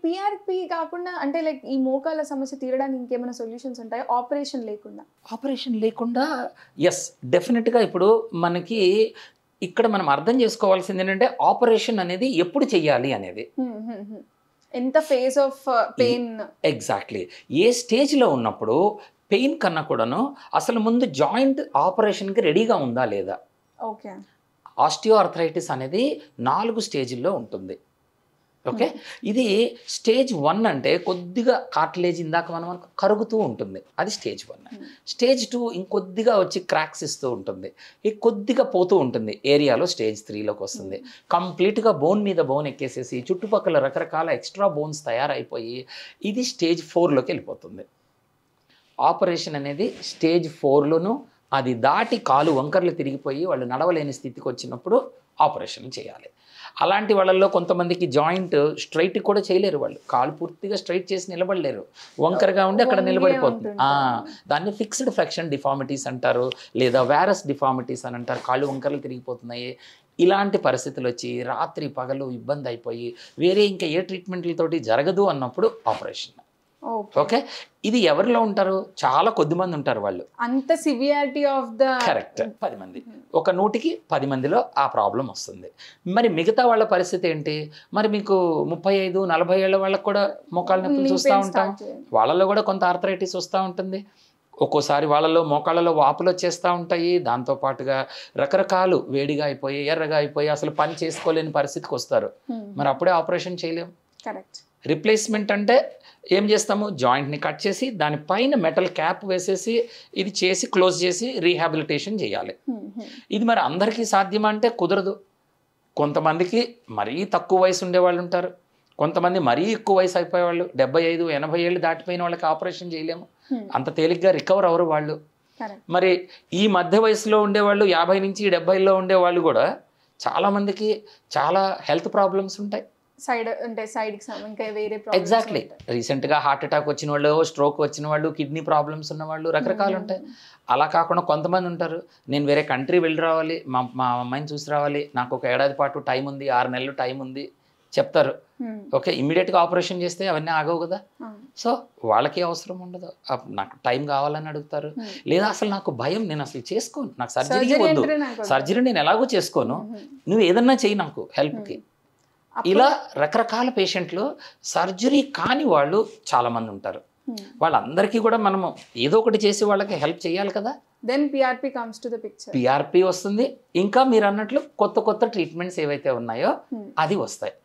PRP కాకుండా అంటే like ఈ మోకాల సమస్య తీరడానికి ఇంకేమైనా సొల్యూషన్స్ ఉంటాయా ఆపరేషన్ లేకుండా? ఆపరేషన్ లేకుండా ఎస్, డెఫినెట్గా. ఇప్పుడు మనకి ఇక్కడ మనం అర్థం చేసుకోవాల్సింది ఏంటంటే ఆపరేషన్ అనేది ఎప్పుడు చెయ్యాలి అనేది. ఎంత ఫేజ్ ఆఫ్ పెయిన్ ఎగ్జాక్ట్లీ ఏ స్టేజ్లో ఉన్నప్పుడు పెయిన్ కన్నా కూడాను అసలు ముందు జాయింట్ ఆపరేషన్కి రెడీగా ఉందా లేదా. ఓకే. ఆస్టియో ఆర్థరైటిస్ అనేది 4 స్టేజ్ల్లో ఉంటుంది. ఓకే, ఇది స్టేజ్ 1 అంటే కొద్దిగా కార్టిలేజ్ ఇందాక మనం కరుగుతూ ఉంటుంది, అది స్టేజ్ 1. స్టేజ్ 2 ఇంకొద్దిగా వచ్చి క్రాక్స్ ఇస్తూ ఉంటుంది, ఇది కొద్దిగా పోతూ ఉంటుంది ఏరియాలో. స్టేజ్ 3లోకి వస్తుంది, కంప్లీట్గా బోన్ మీద బోన్ ఎక్కేసేసి చుట్టుపక్కల రకరకాల ఎక్స్ట్రా బోన్స్ తయారైపోయి ఇది స్టేజ్ 4లోకి వెళ్ళిపోతుంది. ఆపరేషన్ అనేది స్టేజ్ 4లోను అది దాటి కాలు వంకర్లు తిరిగిపోయి వాళ్ళు నడవలేని స్థితికి వచ్చినప్పుడు ఆపరేషన్ చేయాలి. అలాంటి వాళ్ళల్లో కొంతమందికి జాయింట్ స్ట్రైట్ కూడా చేయలేరు, వాళ్ళు కాలు పూర్తిగా స్ట్రైట్ చేసి నిలబడలేరు, వంకరగా ఉండి అక్కడ నిలబడిపోతుంది. దాన్ని ఫిక్స్డ్ ఫ్రాక్షన్ డిఫార్మిటీస్ అంటారు, లేదా వ్యారస్ డిఫార్మిటీస్ అని అంటారు. కాళ్ళు వంకరలు తిరిగిపోతున్నాయి, ఇలాంటి పరిస్థితులు వచ్చి రాత్రి పగలు ఇబ్బంది అయిపోయి వేరే ఇంకా ఏ ట్రీట్మెంట్లతోటి జరగదు అన్నప్పుడు ఆపరేషన్. ఓకే, ఇది ఎవరిలో ఉంటారు? చాలా కొద్ది మంది ఉంటారు వాళ్ళు. అంత సివియారిటీ ఆఫ్ ద కరెక్ట్, 10 మంది, ఒక 100కి 10 మందిలో ఆ ప్రాబ్లం వస్తుంది. మరి మిగతా వాళ్ళ పరిస్థితి ఏంటి? మరి మీకు 35-40 ఏళ్ళ వాళ్ళకి కూడా మోకాళ్ళ నొప్పులు చూస్తూ ఉంటాం, వాళ్ళలో కూడా కొంత ఆర్థరైటిస్ వస్తూ ఉంటుంది. ఒక్కోసారి వాళ్ళలో మోకాళ్ళలో వాపులు వచ్చేస్తూ ఉంటాయి, దాంతోపాటుగా రకరకాలు వేడిగా అయిపోయి ఎర్రగా అయిపోయి అసలు పని చేసుకోలేని పరిస్థితికి వస్తారు. మరి అప్పుడే ఆపరేషన్ చేయలేం. కరెక్ట్. రిప్లేస్మెంట్ అంటే ఏం చేస్తాము? జాయింట్ని కట్ చేసి దానిపైన మెటల్ క్యాప్ వేసేసి ఇది చేసి క్లోజ్ చేసి రీహాబిలిటేషన్ చేయాలి. ఇది మరి అందరికీ సాధ్యమా అంటే కుదరదు. కొంతమందికి మరీ తక్కువ వయసు ఉండేవాళ్ళు ఉంటారు, కొంతమంది మరీ ఎక్కువ వయసు అయిపోయేవాళ్ళు, 75-80 ఏళ్ళు దాటిపోయిన వాళ్ళకి ఆపరేషన్ చేయలేము, అంత తేలిగ్గా రికవర్ అవరు వాళ్ళు. మరి ఈ మధ్య వయసులో ఉండేవాళ్ళు 50 నుంచి 70లో ఉండేవాళ్ళు కూడా చాలామందికి చాలా హెల్త్ ప్రాబ్లమ్స్ ఉంటాయి. ఎగ్జాక్ట్లీ, రీసెంట్గా హార్ట్ అటాక్ వచ్చిన వాళ్ళు, స్ట్రోక్ వచ్చిన వాళ్ళు, కిడ్నీ ప్రాబ్లమ్స్ ఉన్న వాళ్ళు, రకరకాలు ఉంటాయి. అలా కాకుండా కొంతమంది ఉంటారు, నేను వేరే కంట్రీ వెళ్ళి రావాలి, మా అమ్మాయిని చూసి రావాలి, నాకు ఒక ఏడాది పాటు టైం ఉంది, 6 నెలలు టైం ఉంది చెప్తారు. ఓకే, ఇమ్మీడియట్గా ఆపరేషన్ చేస్తే అవన్నీ ఆగవు కదా. సో వాళ్ళకి అవసరం ఉండదు, నాకు టైం కావాలని అడుగుతారు. లేదా అసలు నాకు భయం, నేను అసలు చేసుకోను, నాకు సర్జరీ వద్దు, సర్జరీ నేను ఎలాగో చేసుకోను, నువ్వు ఏదన్నా చెయ్యి నాకు హెల్ప్కి. ఇలా రకరకాల పేషెంట్లు, సర్జరీ కాని వాళ్ళు చాలామంది ఉంటారు. వాళ్ళందరికీ కూడా మనము ఏదో ఒకటి చేసి వాళ్ళకి హెల్ప్ చేయాలి కదా. Then PRP comes to the picture. PRP వస్తుంది, ఇంకా మీరు అన్నట్లు కొత్త కొత్త ట్రీట్మెంట్స్ ఏవైతే ఉన్నాయో అది వస్తాయి.